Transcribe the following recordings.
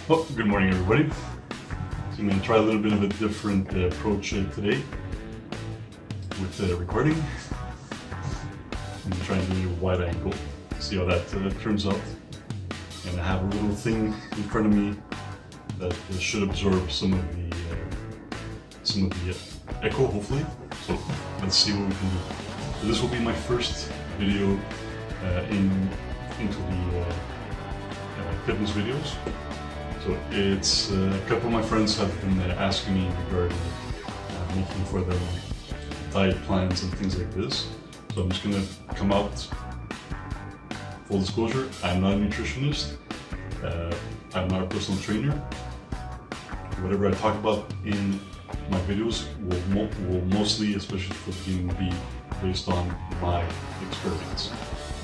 Well, good morning everybody. So I'm going to try a little bit of a different approach today with recording. I'm going to try and do a wide angle, see how that turns out. And I have a little thing in front of me that should absorb some of the echo, hopefully. So let's see what we can do. So this will be my first video into the fitness videos. So it's a couple of my friends have been asking me regarding making for them diet plans and things like this. So I'm just gonna come out, full disclosure, I'm not a nutritionist, I'm not a personal trainer. Whatever I talk about in my videos will mostly, especially for the beginning, be based on my experience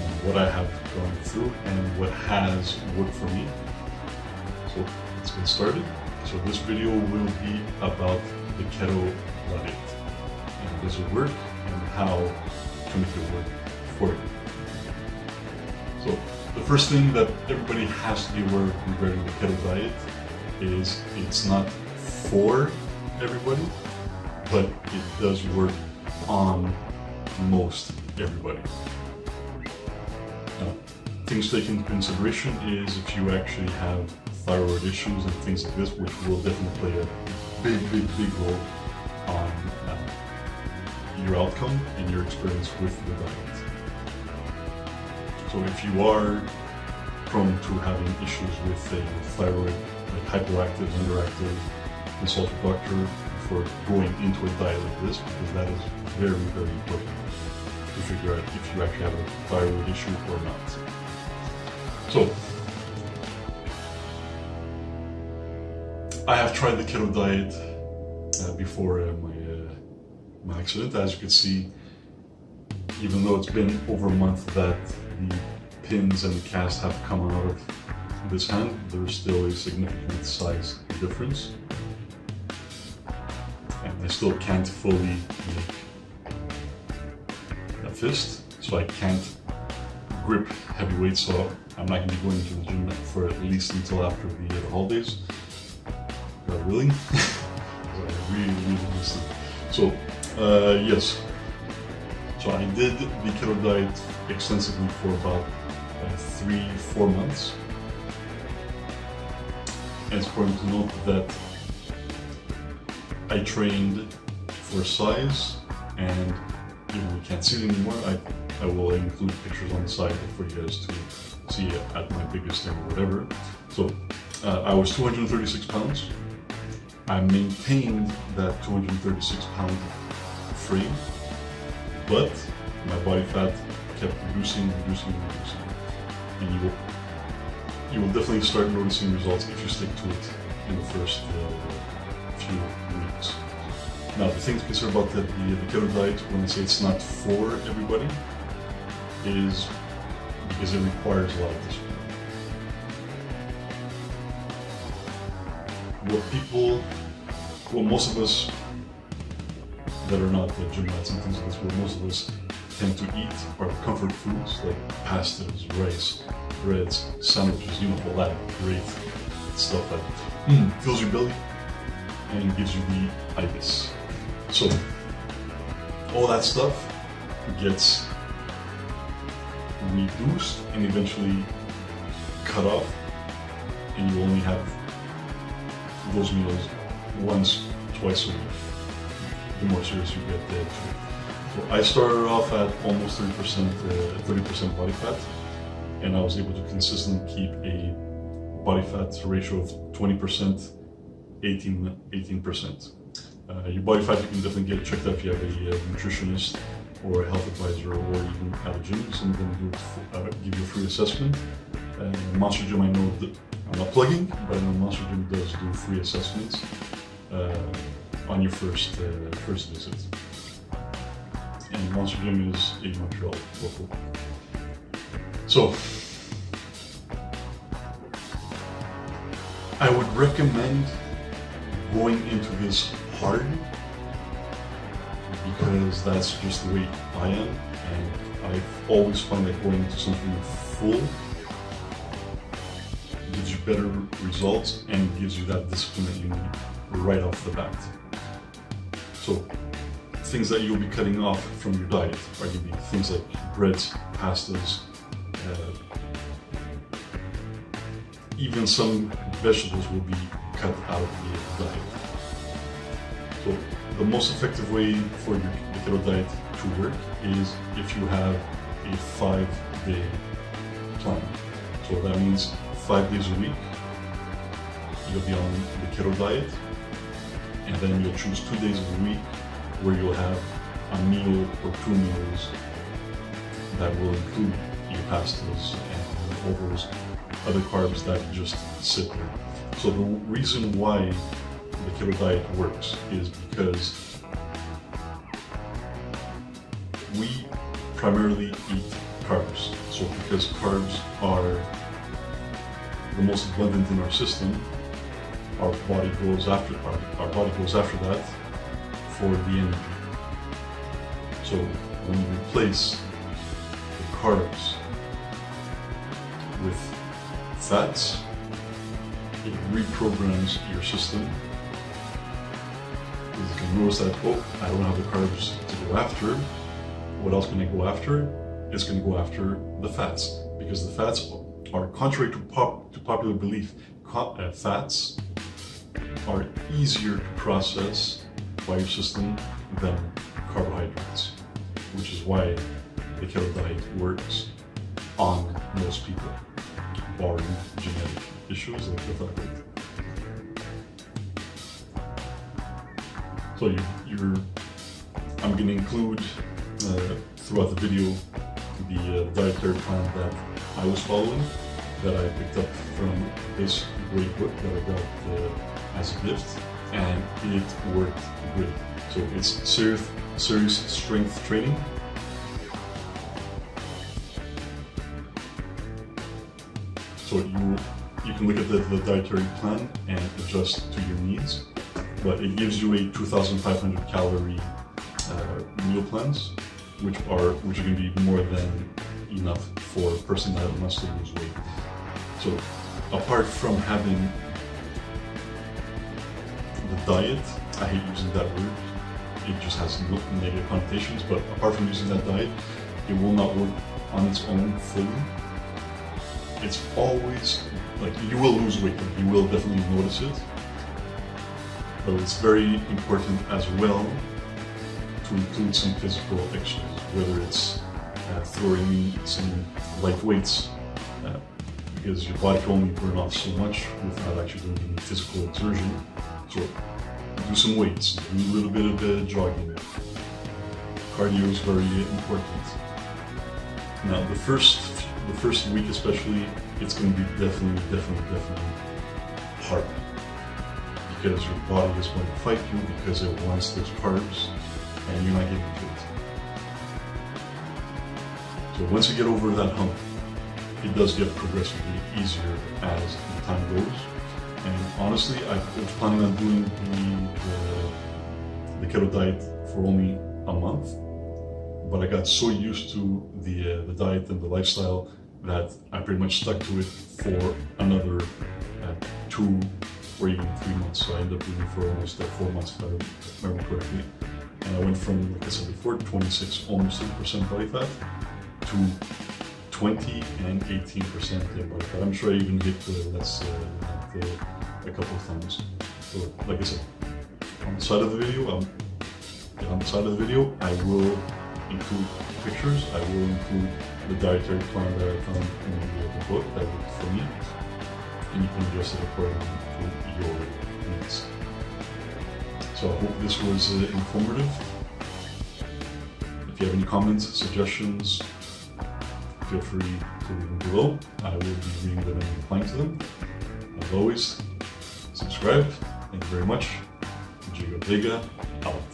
and what I have gone through and what has worked for me. So let's get started. So this video will be about the keto diet and does it work and how to make it work for you. So the first thing that everybody has to be aware of regarding the keto diet is it's not for everybody, but it does work on most everybody. Now, things to take into consideration is if you actually have thyroid issues and things like this, which will definitely play a big role on your outcome and your experience with the diet. So if you are prone to having issues with a thyroid, like hyperactive, underactive, consult your doctor before going into a diet like this, because that is very important to figure out if you actually have a thyroid issue or not. So, I have tried the keto diet before my accident. As you can see, even though it's been over a month that the pins and the cast have come out of this hand, there's still a significant size difference. And I still can't fully make a fist, so I can't grip heavy weights, so I'm not going to be going to the gym for at least until after the holidays. God willing. I really miss it. So, yes. So I did the keto diet extensively for about 3-4 months. And it's important to note that I trained for size, and even we can't see it anymore, I will include pictures on the side for you guys to see at my biggest or whatever. So I was 236 pounds. I maintained that 236 pound frame, but my body fat kept reducing. And you will definitely start noticing results if you stick to it in the first few weeks. Now, the thing to consider about the keto diet, when I say it's not for everybody, is because it requires a lot of discipline. What most of us that are not gym rats and things like this, what most of us tend to eat are comfort foods like pastas, rice, breads, sandwiches, all that great stuff that fills your belly and gives you the ibis. So all that stuff gets reduced and eventually cut off, and you only have those meals once, twice a week. The more serious you get, the treat. So I started off at almost 30% body fat, and I was able to consistently keep a body fat ratio of 20%, 18%. Your body fat you can definitely get checked out if you have a nutritionist or a health advisor, or even at a gym. Some of them give you a free assessment. Monster Gym, I know that I'm not plugging, but I know Monster Gym does do free assessments on your first visit. And Monster Gym is in Montreal, local. So, I would recommend going into this hard, because that's just the way I am, and I've always found that going into something full gives you better results and gives you that discipline that you need right off the bat. So things that you'll be cutting off from your diet are going to be things like breads, pastas, even some vegetables will be cut out of the diet. So the most effective way for the keto diet to work is if you have a 5-day plan. So that means 5 days a week you'll be on the keto diet, and then you'll choose 2 days of the week where you'll have a meal or 2 meals that will include your pastas and all those other carbs that just sit there. So the reason why the keto diet works is because we primarily eat carbs. So because carbs are the most abundant in our system, our body goes after that for the energy. So when you replace the carbs with fats, it reprograms your system. Because you can notice that, oh, I don't have the carbs to go after. What else can I go after? It's going to go after the fats, because the fats are, contrary to popular belief, fats are easier to process by your system than carbohydrates, which is why the keto diet works on most people, barring genetic issues like the thyroid. So I'm going to include throughout the video the dietary plan that I was following, that I picked up from this great book that I got as a gift, and it worked great. So it's serious strength training. So you can look at the dietary plan and adjust to your needs, but it gives you a 2,500 calorie meal plans, which are going to be more than enough for a person that wants to lose weight. So apart from having the diet, I hate using that word, it just has negative connotations, but apart from using that diet, it will not work on its own fully. It's always, like, you will lose weight, like, you will definitely notice it, but it's very important as well to include some physical exercise, whether it's throwing some light weights, because your body can only burn off so much without actually doing any physical exertion. So do some weights, do a little bit of jogging. Cardio is very important. Now the first week especially, it's going to be definitely hard, because your body is going to fight you because it wants those carbs and you're not getting to it. So once you get over that hump, it does get progressively easier as the time goes. And honestly, I was planning on doing the keto diet for only a month, but I got so used to the diet and the lifestyle that I pretty much stuck to it for another 2 or even 3 months. So I ended up doing it for almost 4 months, if I remember correctly. And I went from, like I said before, 26, almost 30% body fat to 20 and 18% body fat. I'm sure I even hit a couple of times. So, like I said, on the side of the video, I will include pictures. I will include the dietary plan that I found in the book that worked for me, and you can adjust it according to your needs. So I hope this was informative. If you have any comments, suggestions, feel free to leave them below. I will be reading them and replying to them. As always, subscribe. Thank you very much. Keto Diet out.